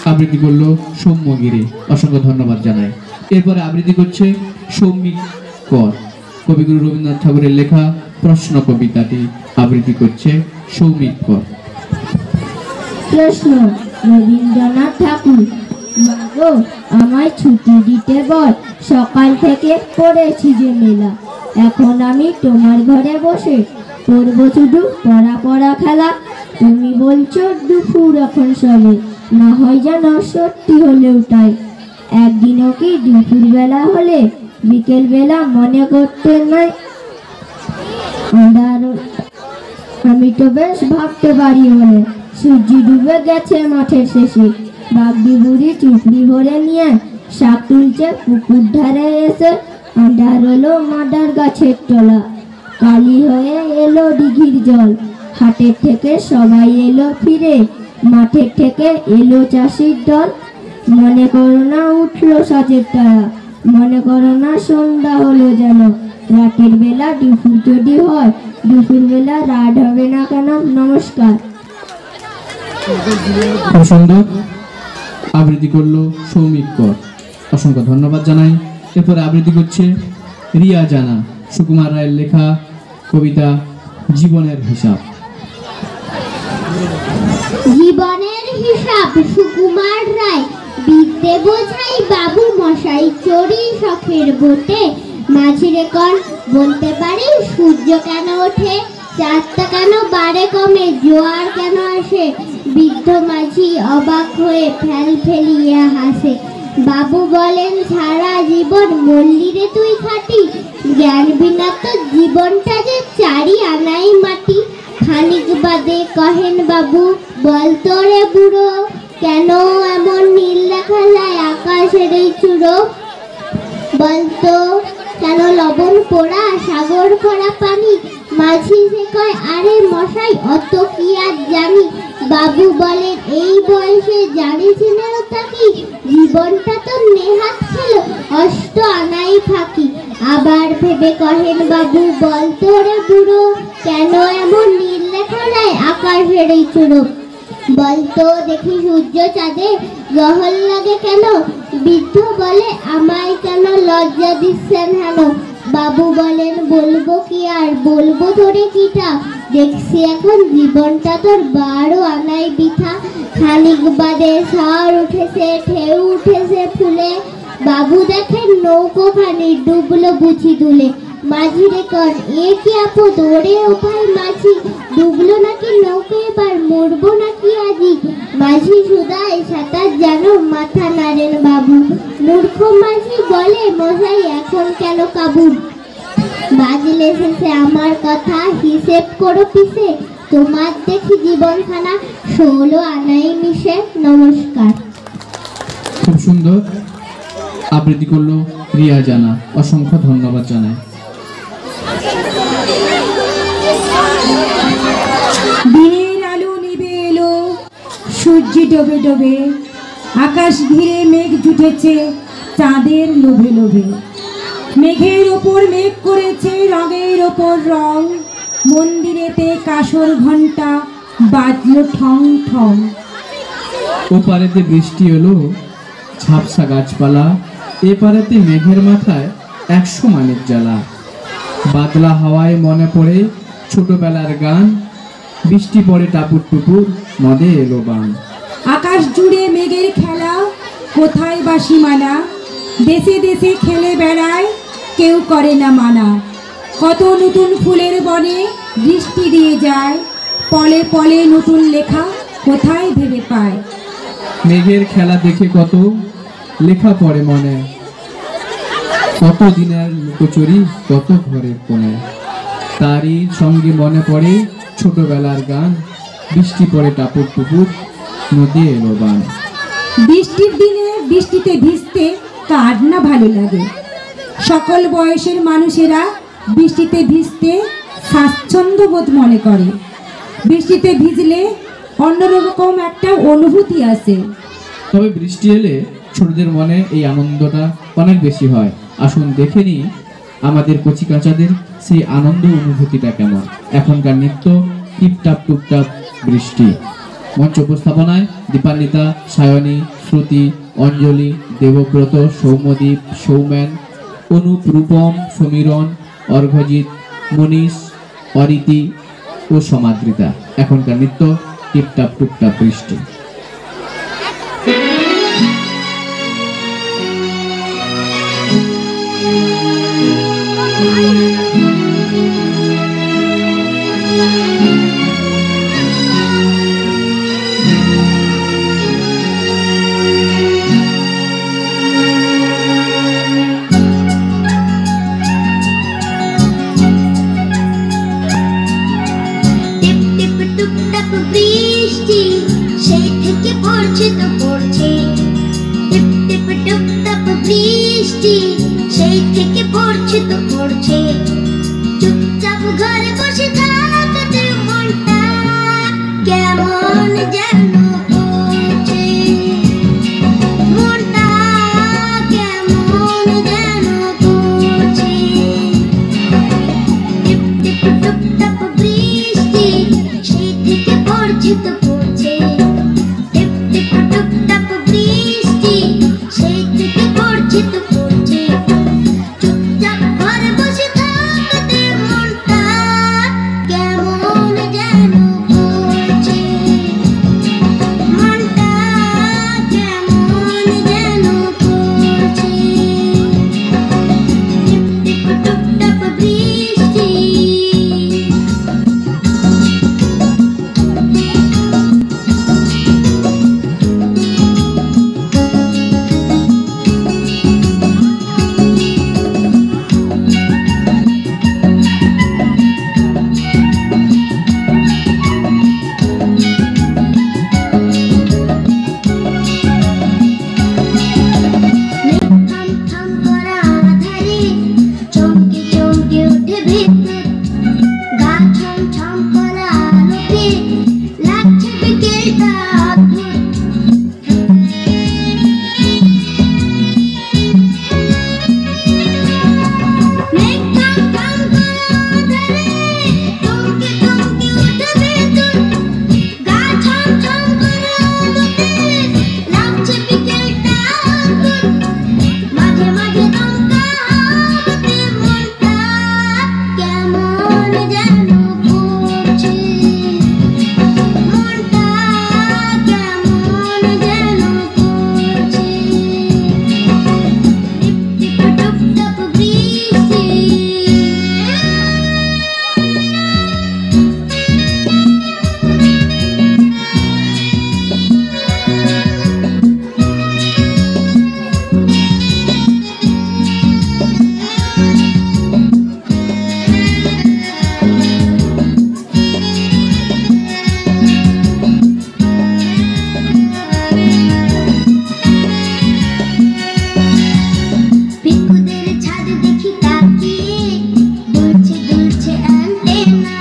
আবৃত্তি করলো সৌম্যগিরি, অসংখ্য ধন্যবাদ জানাই। এরপরে আবৃত্তি করছে সৌমিক কর, কবিগুরু রবীন্দ্রনাথ ঠাকুরের লেখা প্রশ্ন কবিতাটি আবৃত্তি করছে সৌমিক কর। প্রশ্ন, রবীন্দ্রনাথ ঠাকুর। বাবু আমায় ছুটি দিতে বল, সকাল থেকে পড়েছি যে মেলা। এখন আমি তোমার ঘরে বসে পড়বো শুধু পড়া পড়া খেলা। তুমি বলছো দুপুর এখন সবে, না হয় যেন সত্যি হলেও তাই। একদিনও কি দুপুর বেলা হলে বিকেল বেলা মনে করতে নাই? আমি তো বেশ ভাবতে পারি বলে, সূর্য ডুবে গেছে মাঠের শেষে। বাগদি বুড়ি চুপড়ি ভরে নিয়ে শাক তুলছে পুকুর ধারে এসে। আন্ধার হলো মাদার গাছের তলা, কালি হয়ে এলো দিঘির জল। হাটের থেকে সবাই এলো ফিরে, মাঠের থেকে এলো চাষির দল। মনে করো না উঠলো সাজের তারা, মনে করো না সন্ধ্যা হলো যেন। রাতের বেলা দুপুর যদি হয়, দুপুর বেলা রাত হবে না কেন? নমস্কার। খুব সুন্দর আবৃত্তি করলো সৌমিক কর, অসংখ্য ধন্যবাদ জানাই। এরপরে আবৃত্তি করছে রিয়া জানা, সুকুমার রায়ের লেখা কবিতা জীবনের হিসাব। জীবনের হিসাব সুকুমার রায়। বিদ্যে বোঝাই বাবু মশাই, চড়ি শখের বোটে। মাঝিরে কর বলতে পারি সূর্য কেন ওঠে। চারটা কেন বারে কমে, জোয়ার কেন আসে? বৃদ্ধ মাঝি অবাক হয়ে ফেল ফেলিয়া হাসে। বাবু বলেন, সারা জীবন মল্লি রে তুই খাটি, জ্ঞান বিনা তো জীবনটা যে চারি আনাই মাটি। খানিক বাদে কহেন বাবু, বল তো রে বুড়ো, কেন এমন নীল দেখা যায় আকাশের এই চূড়ো? বলতো কেন লবণ পোড়া সাগর ভরা পানি? মাঝি সে কয়, আরে মশাই অত কি আর জানি। বাবু বলেন, এই বয়সে জানিছিলেন তা কি, জীবনটা তো নেহাত ছিল অষ্ট আনাই ফাঁকি। আবার ভেবে কহেন বাবু, বলতো রে বুড়ো, কেন এমন নীল দেখা যায় আকাশের এই চূড়ো? বলতো দেখি সূর্য চাঁদে গ্রহণ লাগে কেন? বৃদ্ধ বলে, আমায় কেন লজ্জা দিচ্ছেন হেন? বাবু বলেন, বলবো কি আর, বলবো তোরে কিটা, দেখছি এখন জীবনটা তোর বারো আনাই বৃথা। খানিক বাদে ঝড় উঠেছে, ঢেউ উঠেছে ফুলে, বাবু দেখেন নৌকো খানি ডুবলো বুঝি দুলে। মাঝি রে কন, এ কি আপদ, ওরে ও ভাই মাঝি, ডুবলো নাকি নৌকো, এবার মরবো নাকি আজি? মাঝি সুদায়, সাঁতার জানো, মাথা নাড়েন বাবু। মূর্খ মাঝি বলে, মশাই এখন কেন কাবু? বাজলে শেষে আমার কথা, হিসেব করো পিছে, তোমার দেখি জীবনখানা 16 আনাই মিশে। নমস্কার। খুব সুন্দর আবৃত্তি করলো রিয়া জানা, অসংখ্য ধন্যবাদ জানাই। দিনের আলো নিভে এলো, সূর্য ডোবে ডোবে, আকাশ ঘিরে মেঘ জুটেছে চাঁদের লোভে লোভে। মেঘের ওপর মেঘ করেছে রঙের ওপর রং, মন্দিরেতে কাসর ঘন্টা বাজলো ঠং ঠং। ওপারেতে বৃষ্টি এলো, ঝাপসা গাছপালা, এপারেতে মেঘের মাথায় 100 মানের জ্বালা। বাদলা হাওয়ায় মনে পড়ে ছোটবেলার গান, বৃষ্টি পড়ে টাপুর টুপুর, নদে এলো বান। আকাশ জুড়ে মেঘের খেলা, কোথায় বা সীমানা, দেশে দেশে খেলে বেড়ায়, কেউ করে না মানা। কত নতুন ফুলের বনে বৃষ্টি দিয়ে যায়, পলে পলে নতুন লেখা কোথায় ভেবে পায়। মেঘের খেলা দেখে কত লেখা পড়ে মনে, কত দিনের লুকোচুরি কত ঘরের কোণে। তারই সঙ্গে মনে পড়ে ছোটবেলার গান, বৃষ্টি পড়ে টাপুর টুপুর, নদী এলো বান। বৃষ্টির দিনে বৃষ্টিতে ভিজতে কার না ভালো লাগে? সকল বয়সের মানুষেরা বৃষ্টিতে ভিজতে স্বাচ্ছন্দ্য বোধ মনে করে। বৃষ্টিতে ভিজলে অন্যরকম একটা অনুভূতি আসে। তবে বৃষ্টি এলে ছোটদের মনে এই আনন্দটা অনেক বেশি হয়। আসুন দেখে নিই আমাদের কচিকাচাদের সেই আনন্দ অনুভূতিটা কেমন। এখনকার নৃত্য টিপটাপ টুপটাপ বৃষ্টি। মঞ্চ উপস্থাপনায় দীপান্বিতা, সায়নী, শ্রুতি, অঞ্জলি, দেবব্রত, সৌম্যদীপ, সৌমেন, অনুপ, রূপম, সমীরণ, অর্ঘজিৎ, মনীষ, অরিতি ও সমাদৃতা। এখনকার নৃত্য টিপটাপ টুপটাপ বৃষ্টি। বৃষ্টি সেই থেকে পড়ছে তো পড়ছে, টিপ টিপ টুপ টাপ বৃষ্টি সেই থেকে পড়ছে তো পড়ছে। চুপচাপ ঘরে বসে থাকতে মনটা কেমন যেন করছে, মনটা কেমন যেন করছে। টিপ টিপ টুপ টাপ বৃষ্টি সেই থেকে পড়ছে তো পড়ছে, টিপ টিপ টুপ টাপ বৃষ্টি সেই থেকে পড়ছে তো পড়ছে। চুপচাপ ঘরে বসে থাকতে মনটা কেমন লাগছে বিকেলটা অদ্ভুত। মেঘ কাম কাম করে আঁধারে, চমকে চমকে উঠে বিদ্যুৎ। গা ছম ছম করে আলোতে, লাগছে বিকেলটা অদ্ভুত। মাঝে মাঝে দমকা হাওয়াতে মনটা কেমন যেন করছে। মনটা কেমন যেন করছে। টিপ টিপ টপ টপ বৃষ্টি। পিকুদের ছাদ দেখি তাকিয়ে, দুলছে দুলছে অ্যান্টেনা।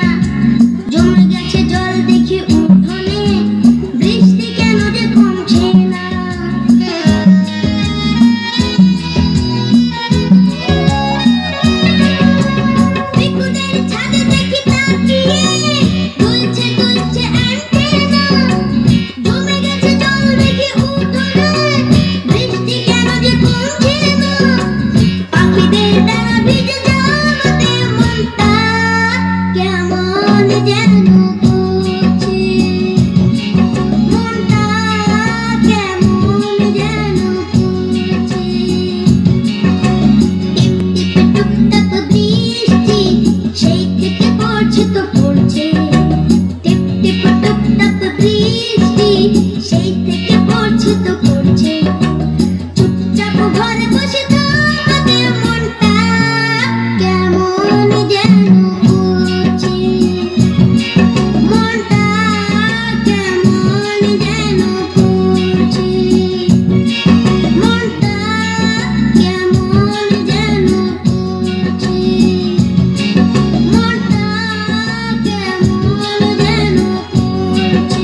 জমে গেছে জল দেখি উঠোনে, বৃষ্টি কেন যে কমছে না। পিকুদের ছাদ দেখি তাকিয়ে, দুলছে দুলছে অ্যান্টেনা। জমে গেছে জল দেখি উঠোনে, বৃষ্টি কেন যে কমছে না। পাখিদের ডানা ভিজে যাওয়াতে মনটা কেমন যেন করছে। মনটা কেমন যেন করছে। টিপ টিপ টুপ টাপ বৃষ্টি, সেই থেকে পড়ছে তো পড়ছে। টিপ টিপ টুপ টাপ বৃষ্টি, সেই থেকে পড়ছে তো পড়ছে। চুপচাপ ঘরে বসে থাকতে মনটা কেমন যেন করছে। মনটা কেমন যেন করছে। মনটা কেমন যেন করছে। মনটা কেমন যেন করছে।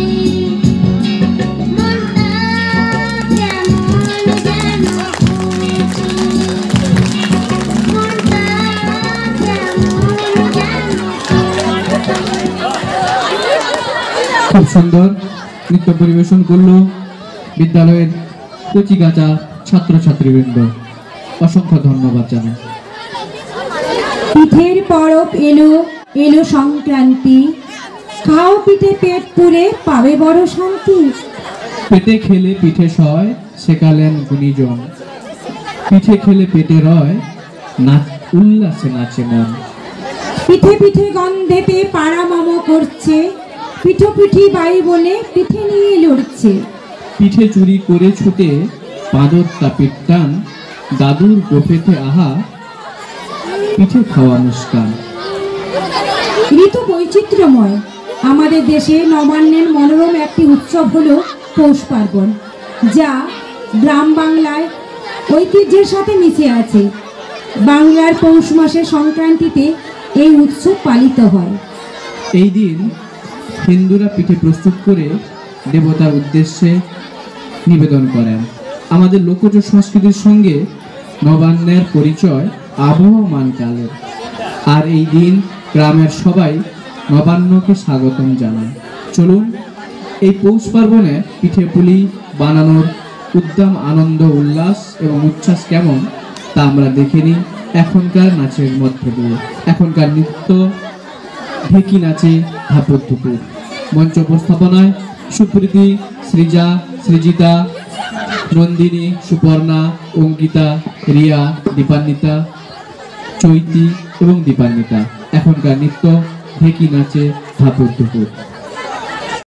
খুব সুন্দর নৃত্য পরিবেশন করলো বিদ্যালয়ের কচিকাঁচা ছাত্রছাত্রীবৃন্দ। অসংখ্য ধন্যবাদ জানাই। পিঠের পরব এলো এলো সংক্রান্তি, খাও পিঠে পেট পুরে পাবে বড় শান্তি। পেটে খেলে পিঠে সয়, শেখালেন গুণীজন। পিঠে খেলে পেটে রয়, নাচ উল্লাসে নাচে মন। পিঠে পিঠে গন্ধেতে পাড়া মামো করছে, পিঠো পিঠি বাই বলে পিঠে নিয়ে লড়ছে। পিঠে চুরি করে ছুটে পাঁদর তাপির টান, দাদুর গোফেতে আহা পিঠে খাওয়া মুস্কান। ঋতু বৈচিত্র্যময় আমাদের দেশে নবান্নের মনোরম একটি উৎসব হলো পৌষ পার্বণ, যা গ্রাম বাংলায় ঐতিহ্যের সাথে মিশে আছে। বাংলার পৌষ মাসের সংক্রান্তিতে এই উৎসব পালিত হয়। এই দিন হিন্দুরা পিঠে প্রস্তুত করে দেবতার উদ্দেশ্যে নিবেদন করেন। আমাদের লোকজ সংস্কৃতির সঙ্গে নবান্নের পরিচয় আবহমান কালের। আর এই দিন গ্রামের সবাই নবান্নকে স্বাগতম জানায়। চলুন এই পৌষ পার্বণে পিঠে পুলি বানানোর উদ্দাম আনন্দ উল্লাস এবং উচ্ছ্বাস কেমন তা আমরা দেখে নিই এখনকার নাচের মধ্যে দিয়ে। এখনকার নৃত্য ঢেকি নাচে ধাপুর ধুপুর। মঞ্চ উপস্থাপনায় সুপ্রীতি, সৃজা, সৃজিতা, নন্দিনী, সুপর্ণা, অঙ্কিতা, রিয়া, দীপান্বিতা, চৈতি এবং দীপান্বিতা। এখনকার নৃত্য ঢেকি নাচে ধাপুর ধুপুর।